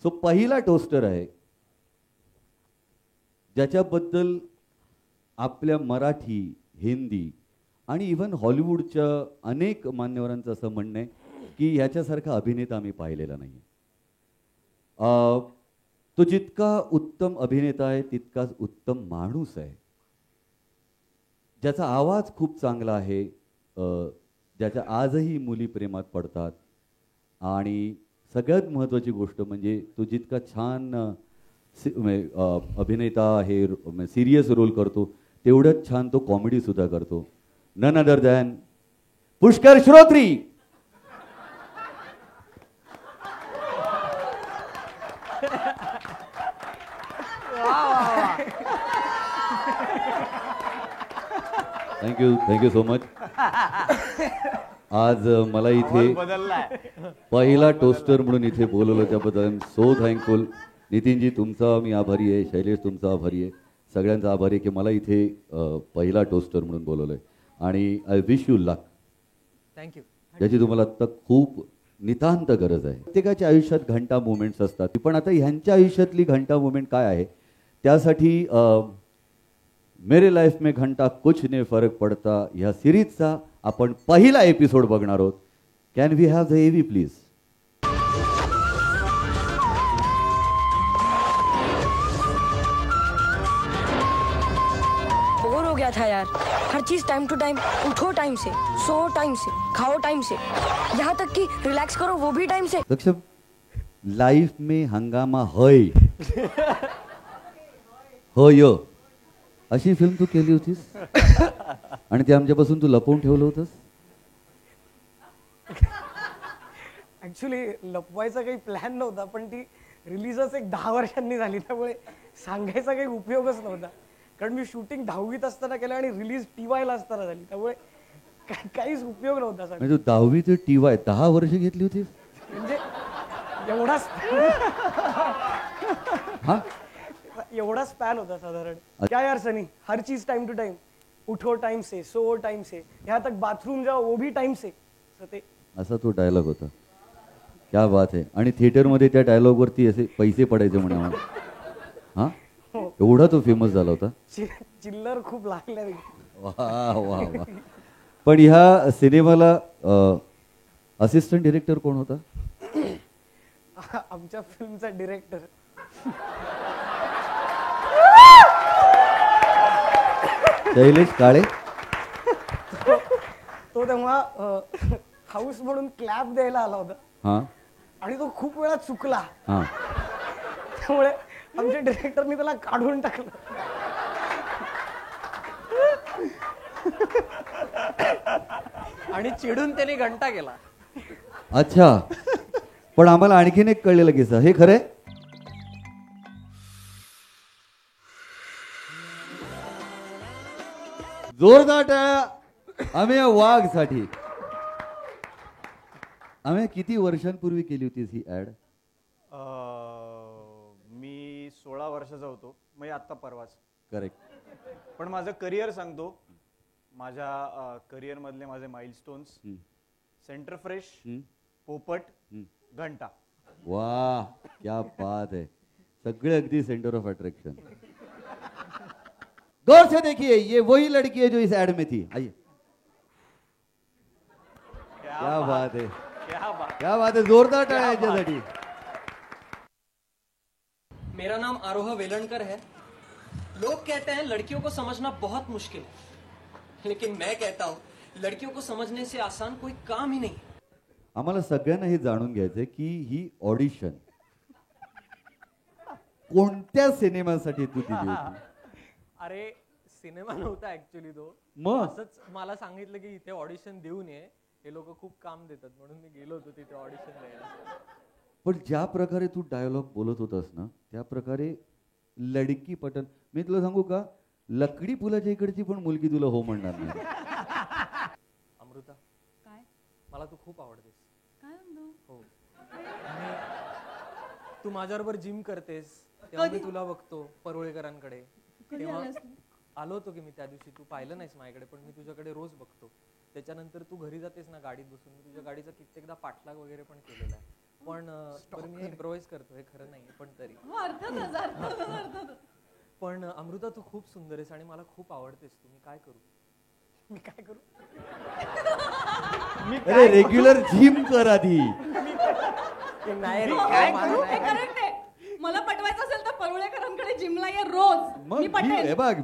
So पहिला toaster आहे ज्याच्याबद्दल आपल्या मराठी, हिंदी आणि इव्हन हॉलिवूडच्या अनेक मान्यवरांचं असं म्हणणं आहे की ह्याच्यासारखा अभिनेता आम्ही पाहिलेला नाही. तो जितका उत्तम अभिनेता आहे तितकाच उत्तम माणूस आहे, ज्याचा आवाज खूप चांगला आहे, ज्याच्या आजही मुली प्रेमात पडतात. आणि सगळ्यात महत्त्वाची गोष्ट म्हणजे तो जितका छान अभिनेता आहे, सिरियस रोल करतो, तेवढंच छान तो कॉमेडी सुद्धा करतो. None other than Pushkar Shrotri. Thank you so much. आज मला इथे पहिला टोस्टर म्हणून इथे बोलवलं त्याबद्दल I am so thankful. Nitinji तुमचा मी आभारी आहे, शैलेश तुमचा आभारी आहे, सगळ्यांचा आभारी आहे की मला इथे पहिला टोस्टर म्हणून बोलवलं आहे. आणि I wish you luck. Thank you. ज्याची तुम्हाला आत्ता खूप नितांत गरज आहे. प्रत्येकाच्या आयुष्यात घंटा मुवमेंट्स असतात, पण आता ह्यांच्या आयुष्यातली घंटा मुवमेंट काय आहे त्यासाठी मेरे लाइफ में घंटा कुछ ने फरक पडता ह्या सिरीजचा आपण पहिला एपिसोड बघणार आहोत. Can we have the AV please. Bore हो गया था यार, हर चीज टाइम टू टाइम, उठो टाइम से, सो टाइम से, खाओ टाइम से, यहाँ तक कि रिलैक्स करो वो भी टाइम से. लक्ष, लाईफ में हंगामा होय होय अशी फिल्म तू केली होतीस आणि ते आमच्यापासून तू लपवून ठेवलं होतंस. ऍक्च्युली लपवायचा काही प्लॅन नव्हता, पण ती रिलीजच एक 10 वर्षांनी झाली, त्यामुळे सांगायचा काही उपयोगच नव्हता. कारण मी शूटिंग 10वीत असताना केलं आणि रिलीज TYला असताना झाली, त्यामुळे काहीच उपयोग नव्हता. म्हणजे तू 10वी ते TY 10 वर्ष घेतली होतीस म्हणजे एवढा एवढा स्पॅन होता साधारण. क्या यार सनी, हर चीज टाइम टू टाइम, उठो टाइम से, सो टाइम से, यहाँ तक बाथरूम जाओ वो भी टाइम से. असा तो डायलॉग होता. क्या बात आहे. आणि थिएटरमध्ये त्या डायलॉग वरती असे पैसे पडायचे म्हणे आम्हाला. हा, एवढा तो फेमस झाला होता. चिल्लर खूप लागल्या. वा वा वा. पण ह्या सिनेमाला असिस्टंट डिरेक्टर कोण होता? आमच्या फिल्मचा डिरेक्टर शैलेश काळे. तो तेव्हा हाऊस म्हणून क्लॅप द्यायला आला होता. हा. आणि तो खूप वेळा चुकला. हा. त्यामुळे आमच्या डिरेक्टरनी त्याला काढून टाकलं. आणि चिडून त्याने घंटा केला. अच्छा, पण आम्हाला आणखीन एक कळलेलं किस्सा, हे खरंय? जोरदार आम्ही वाघ साठी. आम्ही किती वर्षांपूर्वी केली होती ही ऍड? मी 16 वर्षाचा होतो, म्हणजे आत्ता परवाच. करेक्ट. पण माझं करिअर सांगतो, माझ्या करिअर मधले माझे माइलस्टोन्स: सेंटर फ्रेश, पोपट, घंटा. वाह, क्या बात है. सगळे अगदी सेंटर ऑफ अट्रैक्शन. गौर से देखिए, ये वही लड़की है जो इस एड में थी. आइए. क्या बात है, क्या बात है. जोरदार टाळ्या याच्यासाठी. मेरा नाम आरोह वेलणकर है. लोग कहते हैं लड़कियों को समझना बहुत मुश्किल है, लेकिन मैं कहता हूं लड़कियों को समझने से आसान कोई काम ही नहीं. आम्हाला सगळ्यांना हे जाणून घ्यायचंय की ही ऑडिशन कोणत्या सिनेमासाठी तू दिली होती? अरे सिनेमा नव्हता ऍक्च्युली तो. मग असंच मला सांगितलं की इथे ऑडिशन देऊन ये, हे लोक खूप काम देतात, म्हणून मी गेलो होतो तिथे ऑडिशन द्यायला. पण ज्या प्रकारे तू डायलॉग बोलत होतास ना, त्या प्रकारे लडकी पटन. मी तुला सांगू का, लकडी फुलाच्या इकडची पण मुलगी तुला हो म्हणणार नाही. अमृता, काय मला तू खूप आवडतेस. काय म्हणतो? हो. तू माझ्याबरोबर जिम करतेस तेव्हा मी तुला बघतो परुळेकरांकडे. तेव्हा आलो होतो की मी त्या दिवशी, तू पाहिलं नाहीस माझ्याकडे, पण मी तुझ्याकडे रोज बघतो. त्याच्यानंतर तू घरी जातेस ना गाडीत बसून, मी तुझ्या गाडीचा कित्येकदा पाठलाग वगैरे पण केलेला आहे. पण बरं मी इम्प्रोवाइज करतो हे खरं नाही पण तरी अर्थातच. पण अमृता तू खूप सुंदर आहेस आणि मला खूप आवडतेस तू. मी काय करू? मी काय करू? अरे रेग्युलर जिम कर आधी. नाही रे, काय माझं करू? नाही. हे करेक्ट आहे. मला पटवायचं असेल तर परुळेकरांकडे जिमला ये रोज. मी मग पटेल. हे बघ.